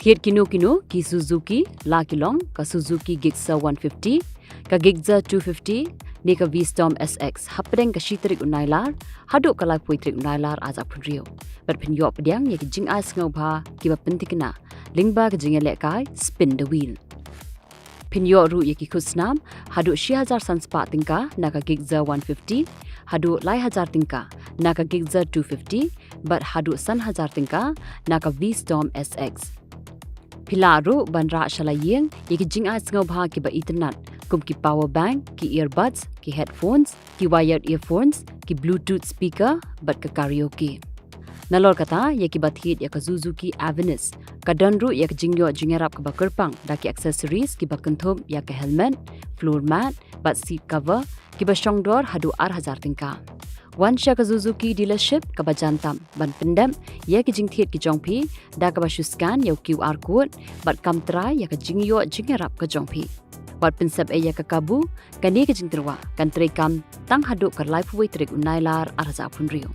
Thiet kino ki Suzuki Lakilong ka Suzuki Gixxer 150 ka Gixxer 250 ni ka V-Storm SX hapdeng ka shitrik unailar haduk ka puitrik unailar azak punrio berpinyo pediang ye ki jing as ngobha ki bapentikna lingba ka jing lekai spin the wheel pinyo ru ye ki khusnam haduk 6000 sanspa tingka na ka Gixxer 150 haduk lai hazar tingka na ka Gixxer 250 but haduk san hazar tingka na ka V-Storm SX Pilaru banra shalayeng ye ki jing as ngobha ki ba internet kum ki power bank, ki earbuds, ki headphones, ki wired earphones, ki bluetooth speaker, bat ka karaoke. Nalor kata, ye ki bathit ya ka Suzuki Avenus, ka danru ya ka jingyo jingerap ka bakerpang, da ki accessories ki bakenthum ya ka helmet, floor mat, bat seat cover, ki ba shongdor hadu 8,000 tingka. Wan sya ka Suzuki dealership ka ba jantam, ban pendem, ye ki jingthit ki jongpi, da ka ba shuskan ya QR code, bat kamtrai ya ka jingyo jingerap ka jongpi. Wat pensep ya kakabu, kani ke jingterwa, kan trekam tang haduk ka life way trek unailar arza punrio.